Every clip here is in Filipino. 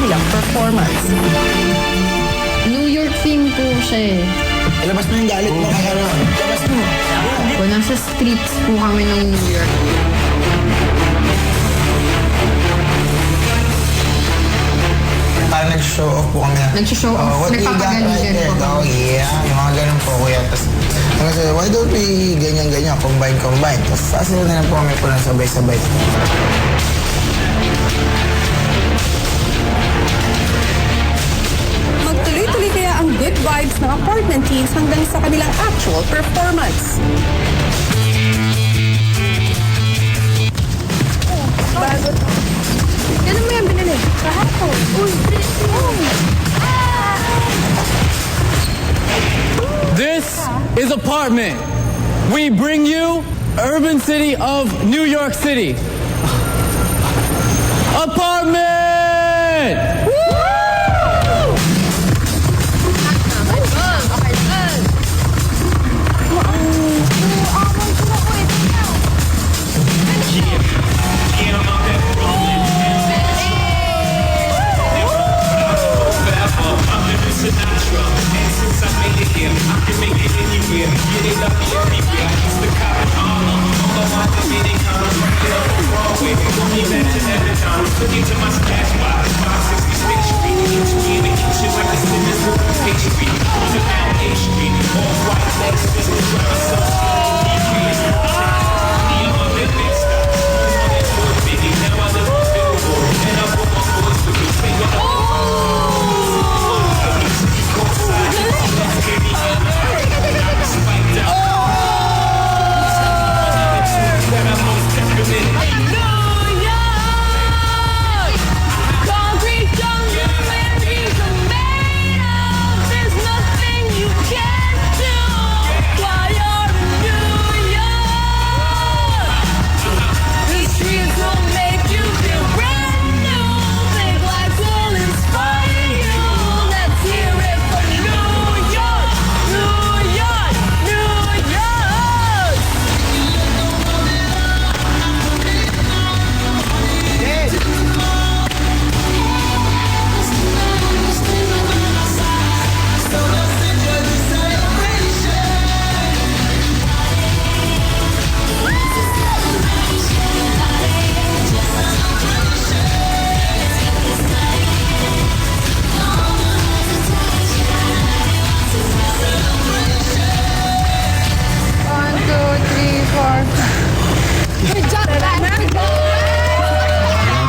kanilang performance. New York theme po siya eh. Labas mo yung galit mo. Labas mo. Po, nasa streets po kami ng New York. Parang nag-show off po kami. Nag-show off. What we got right Nagpapagaligan there. po Oh, kami. yeah. Yung mga ganun po, kuya. Tapos, kasi, why don't we ganyan-ganyan, combine. Tapos, sasayaw na lang po kami po na sabay-sabay. Magtuloy-tuloy kaya ang good vibes ng apartment teams hanggang sa kanilang actual performance. Ganun mo yan binili? Kahapon. Uy, This is Apartment. We bring you Urban City of New York City. Apartment!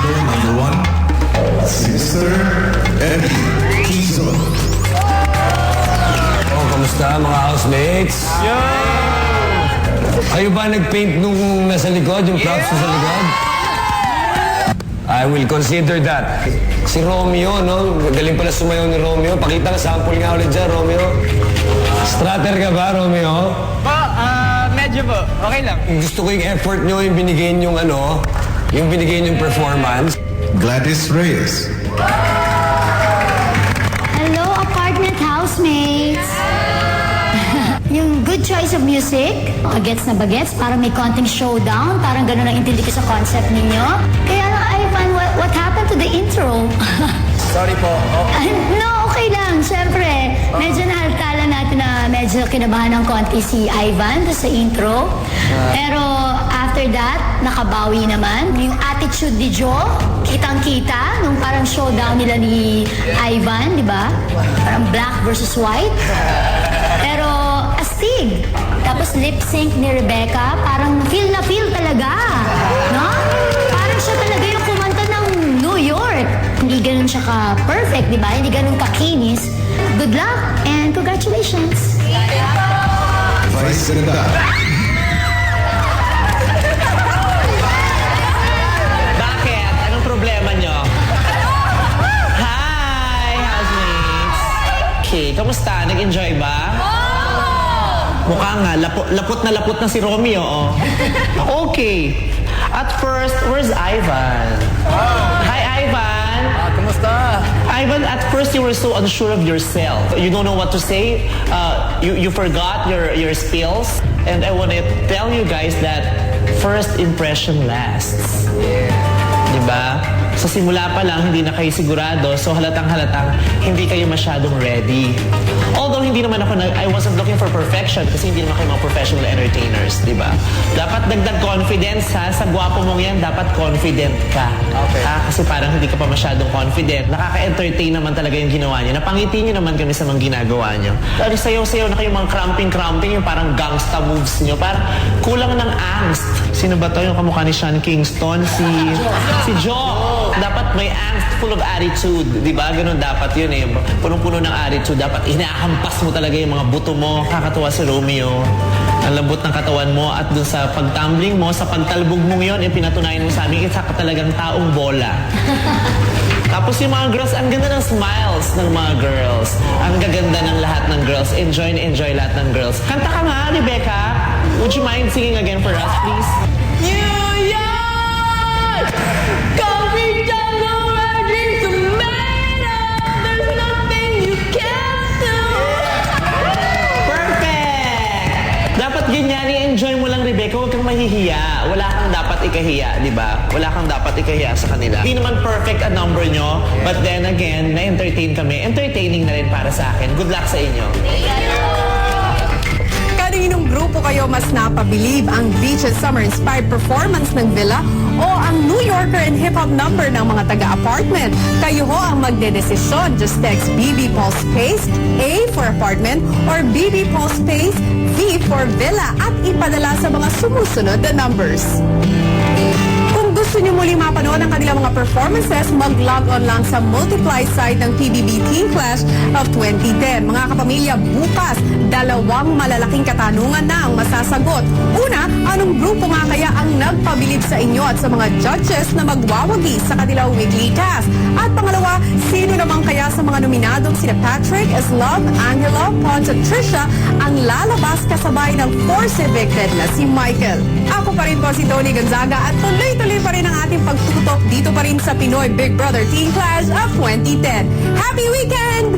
Number one, Sister Eddie Kizo. Oh, kamusta mga housemates? Kayo ba nag-paint nung nasa likod, yung props sa likod? I will consider that. Si Romeo, no? Galing pala sumayaw ni Romeo. Pakita ka, sample nga ulit dyan, Romeo. Strater ka ba, Romeo? Medyo po. Okay lang. Gusto ko yung effort nyo, yung binigay yung yung binigay yung performance. Gladys Reyes. Hello, apartment housemates! Yung good choice of music, gets na bagets, parang may konting showdown, parang gano'n ang intindi ko sa concept ninyo. Kaya lang, Ivan, what happened to the intro? Sorry po. No, okay lang. Siyempre, medyo nahaltala natin na medyo kinabahan ng konti si Ivan sa intro. Pero after that, nakabawi naman. Yung attitude ni Joe, kitang-kita, nung parang showdown nila ni Ivan, di ba? Parang black versus white. Pero astig. Tapos lip-sync ni Rebecca, parang feel na feel talaga. No? Parang siya talaga yung kumanta ng New York. Hindi ganun siya ka-perfect, di ba? Hindi ganun ka-kinis. Good luck and congratulations. Vice Ganda. Bakit? Anong problema nyo? Hi, housemates! Okay, kamusta? Nag-enjoy ba? Mukha nga, lapot na si Romeo, oh. Okay. At first, where's Ivan? Hi, Ivan! Kamusta? Ivan, at first you were so unsure of yourself. You don't know what to say. You forgot your skills. And I want to tell you guys that first impression lasts. Diba? Sa simula pa lang, hindi na kayo sigurado. So halatang hindi kayo masyadong ready. Although hindi naman I wasn't looking for perfection kasi hindi naman kayo mga professional entertainers, di ba? Dapat dagdag confidence ha. Sa gwapo mong yan, dapat confident ka. Okay. Kasi parang hindi ka pa masyadong confident. Nakaka-entertain naman talaga yung ginawa niyo. Napangiti niyo naman kami sa mga ginagawa niyo. Ano sayaw-sayaw na kayo mga cramping, yung parang gangsta moves niyo. Parang kulang ng angst. Sino ba to? Yung kamukha ni Sean Kingston? Si Joe. Dapat may angst, full of attitude. Di ba? Ganun dapat yun eh. Punong-puno ng attitude. Dapat inahampas mo talaga yung mga buto mo. Kakatuwa si Romeo. Ang lambot ng katawan mo at dun sa pagtumbling mo, sa pagtalbog mong yun, pinatunayan mo sa amin, isa ka talagang taong bola. Tapos yung mga girls, ang ganda ng smiles ng mga girls. Ang gaganda ng lahat ng girls. Enjoy na enjoy lahat ng girls. Kanta ka nga, Rebecca. Would you mind singing again for us, please? New York! Concrete jungle where dreams are made of. There's nothing you can't do. Perfect! Dapat ganyan, i-enjoy mo lang, Rebecca. Huwag kang mahihiya. Wala kang dapat ikahiya, di ba? Wala kang dapat ikahiya sa kanila. Hindi naman perfect ang number nyo, but then again, na-entertain kami. Entertaining na rin para sa akin. Good luck sa inyo. Kaninong grupo kayo mas napabilib, ang beach and summer-inspired performance ng Villa o ang New Yorker and hip-hop number ng mga taga-apartment? Kayo ho ang magdedesisyon. Just text BB Paul Space A for apartment or BB Paul Space V for Villa at ipadala sa mga sumusunod na numbers. Kung gusto niyo muli mapanood ang kanilang mga performances, mag-log on lang sa Multiply site ng PBB Teen Clash of 2010. Mga kapamilya, bukas, 2 malalaking katanungan na ang masasagot. Una, anong grupo nga kaya ang nagpabilib sa inyo at sa mga judges na magwawagi sa kanilang weekly task? At pangalawa, sino naman kaya sa mga nominadong sina Patrick, Eslov, Angelo, Pons at Trisha ang lalabas kasabay ng force evicted na si Michael? Ako pa rin po si Tony Gonzaga at tuloy-tuloy pa rin ang ating pagtutok dito pa rin sa Pinoy Big Brother Teen Clash of 2010. Happy weekend!